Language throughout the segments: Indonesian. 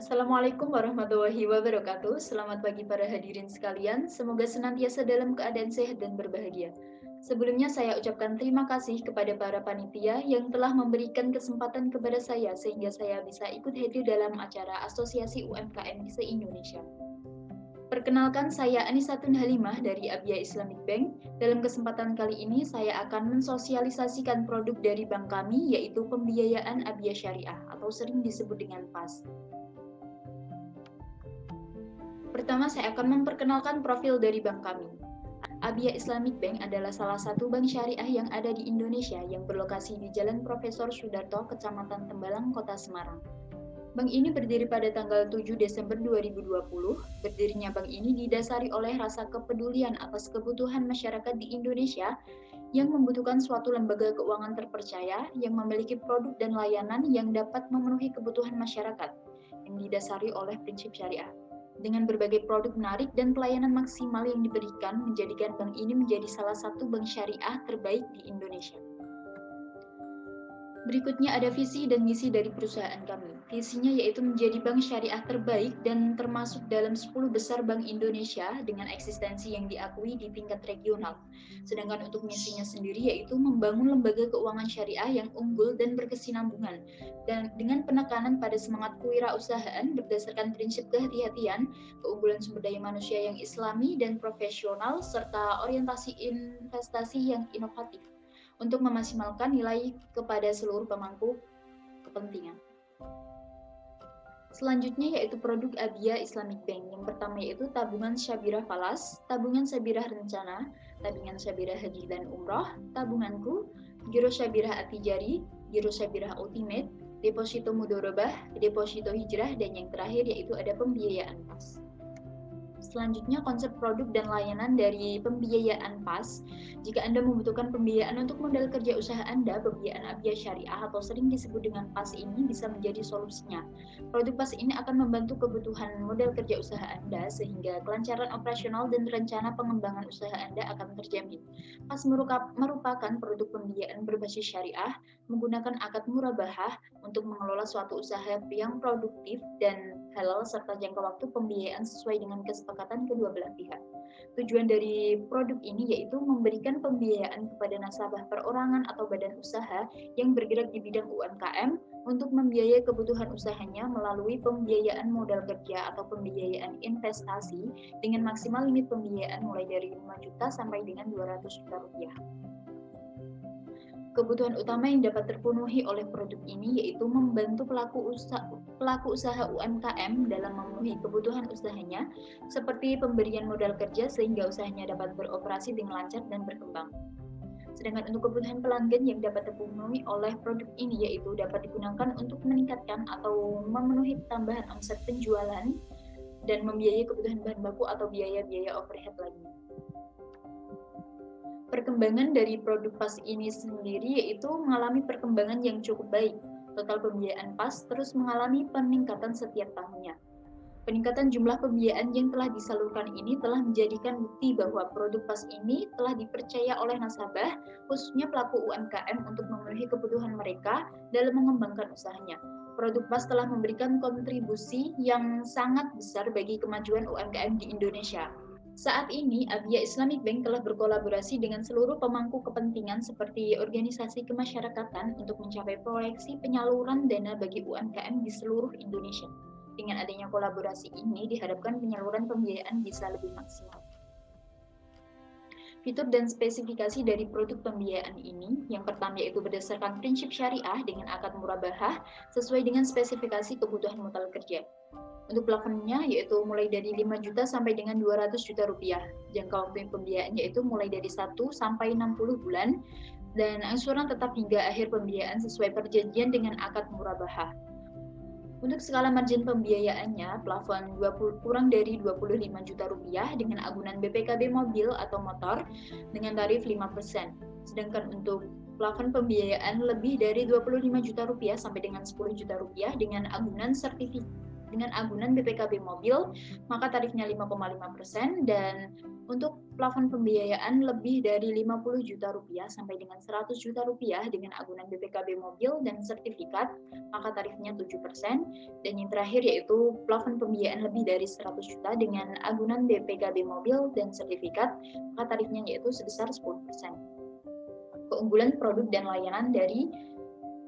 Assalamualaikum warahmatullahi wabarakatuh. Selamat pagi para hadirin sekalian. Semoga senantiasa dalam keadaan sehat dan berbahagia. Sebelumnya saya ucapkan terima kasih kepada para panitia yang telah memberikan kesempatan kepada saya sehingga saya bisa ikut hadir dalam acara Asosiasi UMKM di se-Indonesia. Perkenalkan, saya Anisatun Halimah dari Abia Islamic Bank. Dalam kesempatan kali ini, saya akan mensosialisasikan produk dari bank kami, yaitu pembiayaan Abia Syariah atau sering disebut dengan PAS. Pertama, saya akan memperkenalkan profil dari bank kami. Abia Islamic Bank adalah salah satu bank syariah yang ada di Indonesia yang berlokasi di Jalan Profesor Sudarto, Kecamatan Tembalang, Kota Semarang. Bank ini berdiri pada tanggal 7 Desember 2020. Berdirinya bank ini didasari oleh rasa kepedulian atas kebutuhan masyarakat di Indonesia yang membutuhkan suatu lembaga keuangan terpercaya yang memiliki produk dan layanan yang dapat memenuhi kebutuhan masyarakat yang didasari oleh prinsip syariah. Dengan berbagai produk menarik dan pelayanan maksimal yang diberikan, menjadikan bank ini menjadi salah satu bank syariah terbaik di Indonesia. Berikutnya ada visi dan misi dari perusahaan kami. Visinya yaitu menjadi bank syariah terbaik dan termasuk dalam 10 besar bank Indonesia dengan eksistensi yang diakui di tingkat regional. Sedangkan untuk misinya sendiri yaitu membangun lembaga keuangan syariah yang unggul dan berkesinambungan, dan dengan penekanan pada semangat kewirausahaan berdasarkan prinsip kehati-hatian, keunggulan sumber daya manusia yang islami dan profesional, serta orientasi investasi yang inovatif untuk memaksimalkan nilai kepada seluruh pemangku kepentingan. Selanjutnya yaitu produk Abia Islamic Bank. Yang pertama yaitu tabungan Syabirah Falas, tabungan Syabirah Rencana, tabungan Syabirah Haji dan Umroh, tabunganku, Giro Syabirah Atijari, Giro Syabirah Ultimate, deposito mudorobah, deposito hijrah, dan yang terakhir yaitu ada pembiayaan PAS. Selanjutnya konsep produk dan layanan dari pembiayaan PAS. Jika Anda membutuhkan pembiayaan untuk modal kerja usaha Anda, pembiayaan Abia Syariah atau sering disebut dengan PAS ini bisa menjadi solusinya. Produk PAS ini akan membantu kebutuhan modal kerja usaha Anda sehingga kelancaran operasional dan rencana pengembangan usaha Anda akan terjamin. PAS merupakan produk pembiayaan berbasis syariah menggunakan akad murabahah untuk mengelola suatu usaha yang produktif dan halal serta jangka waktu pembiayaan sesuai dengan kesepakatan kedua belah pihak. Tujuan dari produk ini yaitu memberikan pembiayaan kepada nasabah perorangan atau badan usaha yang bergerak di bidang UMKM untuk membiayai kebutuhan usahanya melalui pembiayaan modal kerja atau pembiayaan investasi dengan maksimal limit pembiayaan mulai dari 5 juta sampai dengan 200 juta rupiah. Kebutuhan utama yang dapat terpenuhi oleh produk ini yaitu membantu pelaku usaha UMKM dalam memenuhi kebutuhan usahanya seperti pemberian modal kerja sehingga usahanya dapat beroperasi dengan lancar dan berkembang. Sedangkan untuk kebutuhan pelanggan yang dapat terpenuhi oleh produk ini yaitu dapat digunakan untuk meningkatkan atau memenuhi tambahan omset penjualan dan membiayai kebutuhan bahan baku atau biaya-biaya overhead lainnya. Perkembangan dari produk PAS ini sendiri yaitu mengalami perkembangan yang cukup baik. Total pembiayaan PAS terus mengalami peningkatan setiap tahunnya. Peningkatan jumlah pembiayaan yang telah disalurkan ini telah menjadikan bukti bahwa produk PAS ini telah dipercaya oleh nasabah, khususnya pelaku UMKM untuk memenuhi kebutuhan mereka dalam mengembangkan usahanya. Produk PAS telah memberikan kontribusi yang sangat besar bagi kemajuan UMKM di Indonesia. Saat ini, Abia Islamic Bank telah berkolaborasi dengan seluruh pemangku kepentingan seperti organisasi kemasyarakatan untuk mencapai proyeksi penyaluran dana bagi UMKM di seluruh Indonesia. Dengan adanya kolaborasi ini, diharapkan penyaluran pembiayaan bisa lebih maksimal. Fitur dan spesifikasi dari produk pembiayaan ini, yang pertama yaitu berdasarkan prinsip syariah dengan akad murabahah sesuai dengan spesifikasi kebutuhan modal kerja. Untuk plafonnya yaitu mulai dari 5 juta sampai dengan 200 juta rupiah. Jangka waktu pembiayaan yaitu mulai dari 1 sampai 60 bulan dan angsuran tetap hingga akhir pembiayaan sesuai perjanjian dengan akad murabahah. Untuk skala margin pembiayaannya, plafon kurang dari 25 juta rupiah dengan agunan BPKB mobil atau motor dengan tarif 5%. Sedangkan untuk plafon pembiayaan lebih dari 25 juta rupiah sampai dengan 10 juta rupiah dengan agunan Dengan agunan BPKB mobil, maka tarifnya 5,5% dan untuk plafon pembiayaan lebih dari 50 juta rupiah sampai dengan 100 juta rupiah dengan agunan BPKB mobil dan sertifikat, maka tarifnya 7%. Dan yang terakhir yaitu plafon pembiayaan lebih dari 100 juta dengan agunan BPKB mobil dan sertifikat, maka tarifnya yaitu sebesar 10%. Keunggulan produk dan layanan dari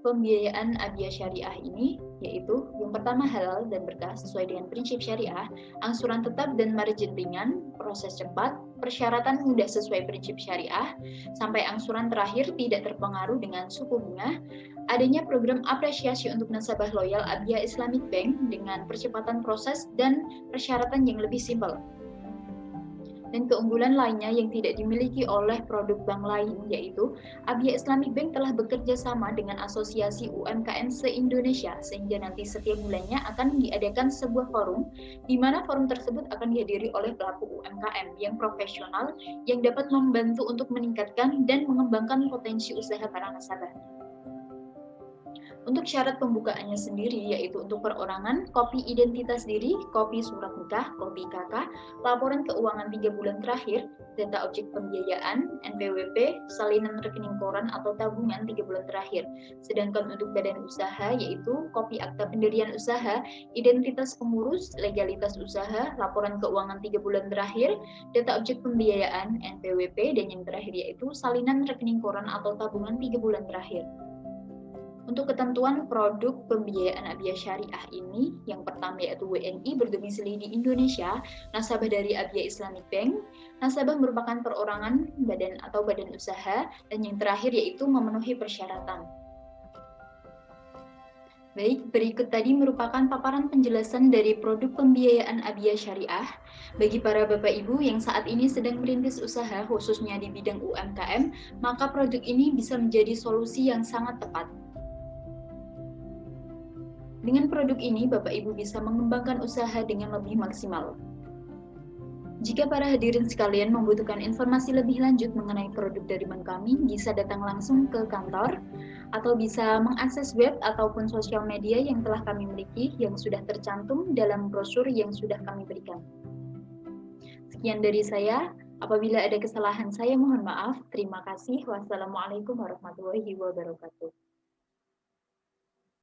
pembiayaan Abia Syariah ini yaitu yang pertama halal dan berkah sesuai dengan prinsip syariah, angsuran tetap dan margin ringan, proses cepat, persyaratan mudah sesuai prinsip syariah, sampai angsuran terakhir tidak terpengaruh dengan suku bunga, adanya program apresiasi untuk nasabah loyal Abia Islamic Bank dengan percepatan proses dan persyaratan yang lebih simpel. Dan keunggulan lainnya yang tidak dimiliki oleh produk bank lain yaitu Abia Islamic Bank telah bekerja sama dengan Asosiasi UMKM se-Indonesia sehingga nanti setiap bulannya akan diadakan sebuah forum di mana forum tersebut akan dihadiri oleh pelaku UMKM yang profesional yang dapat membantu untuk meningkatkan dan mengembangkan potensi usaha para nasabah. Untuk syarat pembukaannya sendiri yaitu untuk perorangan, kopi identitas diri, kopi surat nikah, kopi KK, laporan keuangan 3 bulan terakhir, data objek pembiayaan, NPWP, salinan rekening koran atau tabungan 3 bulan terakhir. Sedangkan untuk badan usaha yaitu kopi akta pendirian usaha, identitas pengurus, legalitas usaha, laporan keuangan 3 bulan terakhir, data objek pembiayaan, NPWP, dan yang terakhir yaitu salinan rekening koran atau tabungan 3 bulan terakhir. Untuk ketentuan produk pembiayaan Abia Syariah ini, yang pertama yaitu WNI berdomisili di Indonesia, nasabah dari Abia Islamic Bank, nasabah merupakan perorangan, badan atau badan usaha, dan yang terakhir yaitu memenuhi persyaratan. Baik, berikut tadi merupakan paparan penjelasan dari produk pembiayaan Abia Syariah. Bagi para Bapak Ibu yang saat ini sedang merintis usaha khususnya di bidang UMKM, maka produk ini bisa menjadi solusi yang sangat tepat. Dengan produk ini, Bapak Ibu bisa mengembangkan usaha dengan lebih maksimal. Jika para hadirin sekalian membutuhkan informasi lebih lanjut mengenai produk dari bank kami, bisa datang langsung ke kantor atau bisa mengakses web ataupun sosial media yang telah kami miliki yang sudah tercantum dalam brosur yang sudah kami berikan. Sekian dari saya. Apabila ada kesalahan saya mohon maaf. Terima kasih. Wassalamualaikum warahmatullahi wabarakatuh.